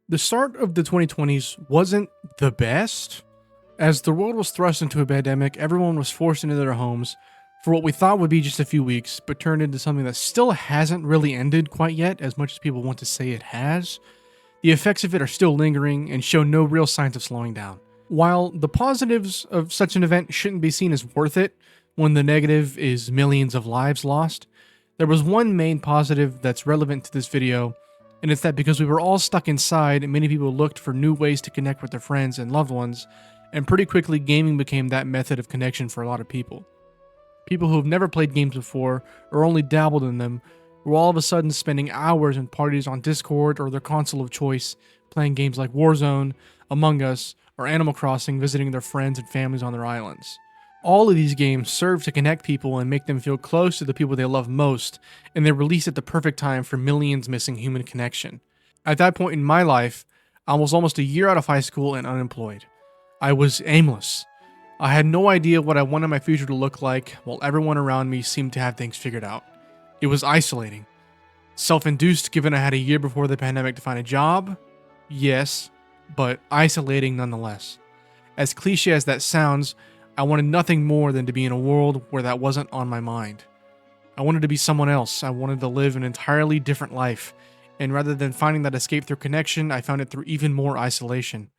The start of the 2020s wasn't the best. As the world was thrust into a pandemic, everyone was forced into their homes for what we thought would be just a few weeks, but turned into something that still hasn't really ended quite yet, as much as people want to say it has. The effects of it are still lingering and show no real signs of slowing down. While the positives of such an event shouldn't be seen as worth it when the negative is millions of lives lost, there was one main positive that's relevant to this video, and it's that because we were all stuck inside, many people looked for new ways to connect with their friends and loved ones, and pretty quickly gaming became that method of connection for a lot of people. People who have never played games before or only dabbled in them were all of a sudden spending hours in parties on Discord or their console of choice, playing games like Warzone, Among Us, or Animal Crossing, visiting their friends and families on their islands. All of these games serve to connect people and make them feel close to the people they love most, and they're released at the perfect time for millions missing human connection. At that point in my life, I was almost a year out of high school and unemployed. I was aimless. I had no idea what I wanted my future to look like, while everyone around me seemed to have things figured out. It was isolating. Self-induced, given I had a year before the pandemic to find a job? Yes, but isolating nonetheless. As cliche as that sounds, I wanted nothing more than to be in a world where that wasn't on my mind. I wanted to be someone else. I wanted to live an entirely different life. And rather than finding that escape through connection, I found it through even more isolation.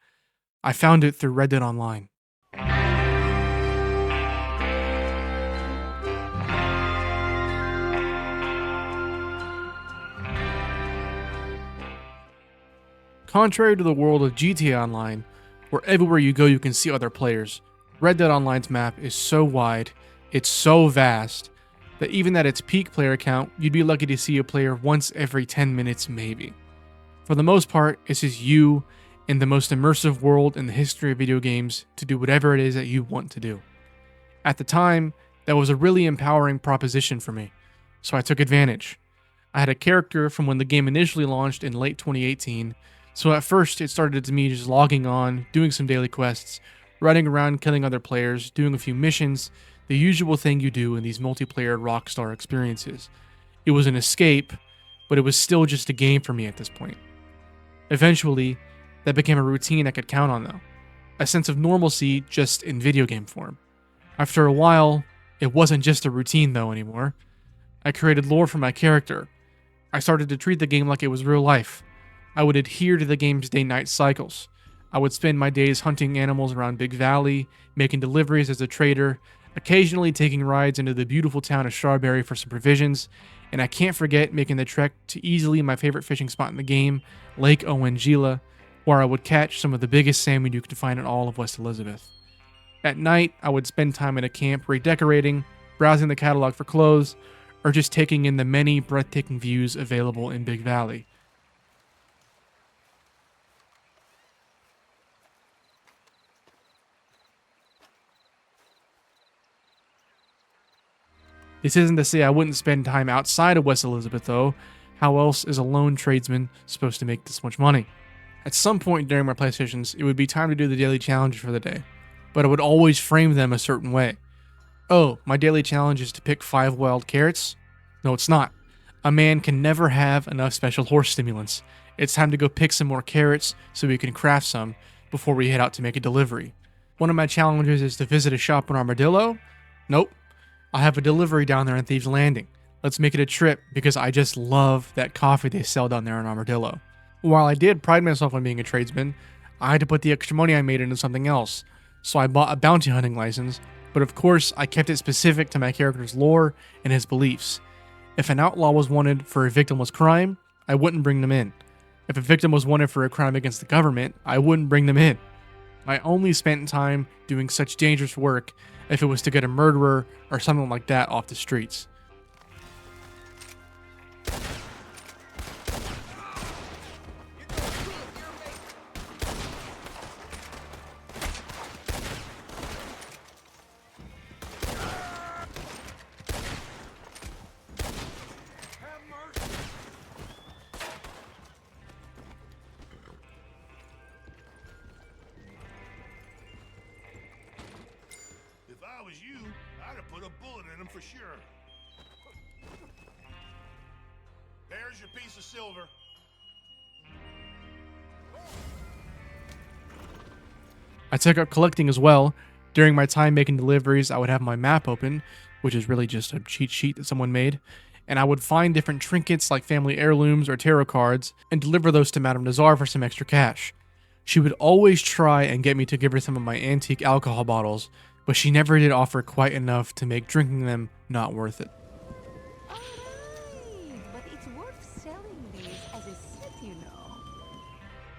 I found it through Red Dead Online. Contrary to the world of GTA Online, where everywhere you go you can see other players, Red Dead Online's map is so wide, it's so vast, that even at its peak player count, you'd be lucky to see a player once every 10 minutes maybe. For the most part, it's just you in the most immersive world in the history of video games to do whatever it is that you want to do. At the time, that was a really empowering proposition for me, so I took advantage. I had a character from when the game initially launched in late 2018, so at first it started to me just logging on, doing some daily quests, running around killing other players, doing a few missions, the usual thing you do in these multiplayer Rockstar experiences. It was an escape, but it was still just a game for me at this point. Eventually, that became a routine I could count on though. A sense of normalcy just in video game form. After a while, it wasn't just a routine though anymore. I created lore for my character. I started to treat the game like it was real life. I would adhere to the game's day-night cycles. I would spend my days hunting animals around Big Valley, making deliveries as a trader, occasionally taking rides into the beautiful town of Strawberry for some provisions, and I can't forget making the trek to easily my favorite fishing spot in the game, Lake Owengila, where I would catch some of the biggest salmon you could find in all of West Elizabeth. At night, I would spend time at a camp redecorating, browsing the catalog for clothes, or just taking in the many breathtaking views available in Big Valley. This isn't to say I wouldn't spend time outside of West Elizabeth though. How else is a lone tradesman supposed to make this much money? At some point during my play sessions, it would be time to do the daily challenges for the day, but I would always frame them a certain way. Oh, my daily challenge is to pick 5 wild carrots? No, it's not. A man can never have enough special horse stimulants. It's time to go pick some more carrots so we can craft some before we head out to make a delivery. One of my challenges is to visit a shop in Armadillo? Nope. I have a delivery down there in Thieves Landing. Let's make it a trip because I just love that coffee they sell down there in Armadillo. While I did pride myself on being a tradesman, I had to put the extra money I made into something else. So I bought a bounty hunting license, but of course I kept it specific to my character's lore and his beliefs. If an outlaw was wanted for a victimless crime, I wouldn't bring them in. If a victim was wanted for a crime against the government, I wouldn't bring them in. I only spent time doing such dangerous work if it was to get a murderer or something like that off the streets. If I was you, I'd have put a bullet in him for sure. There's your piece of silver. I took up collecting as well. During my time making deliveries, I would have my map open, which is really just a cheat sheet that someone made, and I would find different trinkets like family heirlooms or tarot cards and deliver those to Madame Nazar for some extra cash. She would always try and get me to give her some of my antique alcohol bottles, but she never did offer quite enough to make drinking them not worth it. Alright, but it's worth selling these as a set, you know.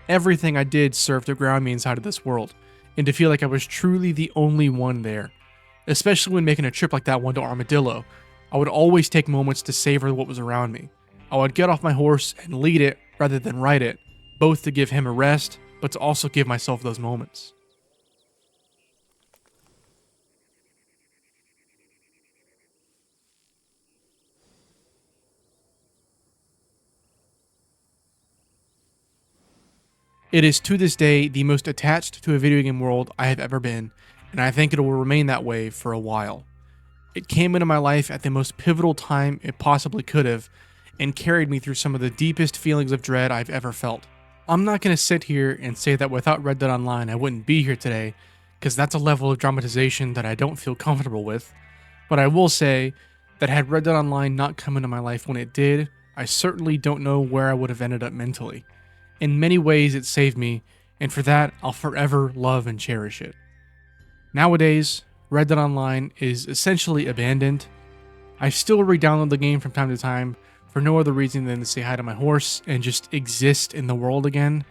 Everything I did served to ground me inside of this world, and to feel like I was truly the only one there. Especially when making a trip like that one to Armadillo, I would always take moments to savor what was around me. I would get off my horse and lead it rather than ride it, both to give him a rest, but to also give myself those moments. It is to this day the most attached to a video game world I have ever been, and I think it will remain that way for a while. It came into my life at the most pivotal time it possibly could have, and carried me through some of the deepest feelings of dread I've ever felt. I'm not going to sit here and say that without Red Dead Online I wouldn't be here today, because that's a level of dramatization that I don't feel comfortable with, but I will say that had Red Dead Online not come into my life when it did, I certainly don't know where I would have ended up mentally. In many ways, it saved me, and for that, I'll forever love and cherish it. Nowadays, Red Dead Online is essentially abandoned. I still re-download the game from time to time for no other reason than to say hi to my horse and just exist in the world again.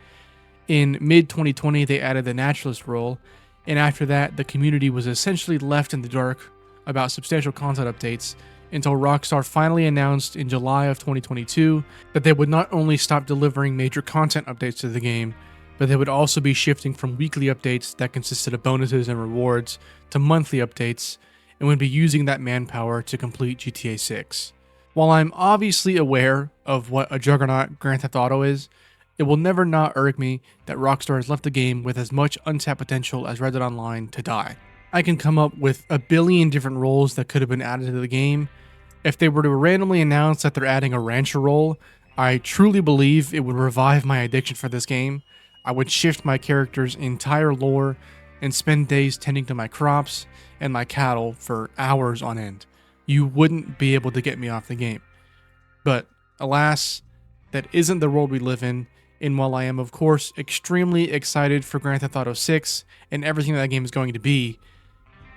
In mid-2020, they added the Naturalist role, and after that, the community was essentially left in the dark about substantial content updates until Rockstar finally announced in July of 2022 that they would not only stop delivering major content updates to the game, but they would also be shifting from weekly updates that consisted of bonuses and rewards to monthly updates, and would be using that manpower to complete GTA 6. While I'm obviously aware of what a juggernaut Grand Theft Auto is, it will never not irk me that Rockstar has left the game with as much untapped potential as Red Dead Online to die. I can come up with a billion different roles that could have been added to the game. If they were to randomly announce that they're adding a rancher role, I truly believe it would revive my addiction for this game. I would shift my character's entire lore and spend days tending to my crops and my cattle for hours on end. You wouldn't be able to get me off the game. But alas, that isn't the world we live in, and while I am of course extremely excited for Grand Theft Auto 6 and everything that game is going to be,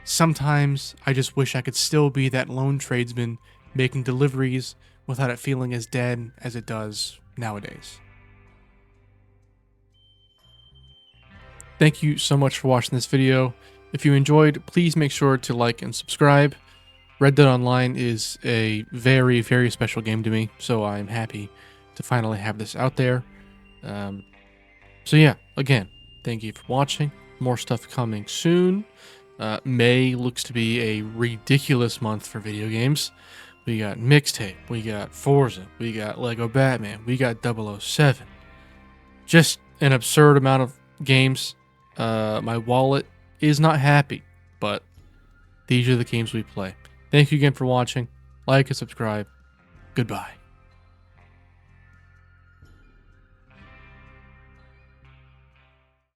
sometimes I just wish I could still be that lone tradesman making deliveries without it feeling as dead as it does nowadays. Thank you so much for watching this video. If you enjoyed, please make sure to like and subscribe. Red Dead Online is a very, very special game to me, so I'm happy to finally have this out there. So yeah, again, thank you for watching. More stuff coming soon. May looks to be a ridiculous month for video games. We got Mixtape, we got Forza, we got Lego Batman, we got 007. Just an absurd amount of games. My wallet is not happy, but these are the games we play. Thank you again for watching. Like and subscribe. Goodbye.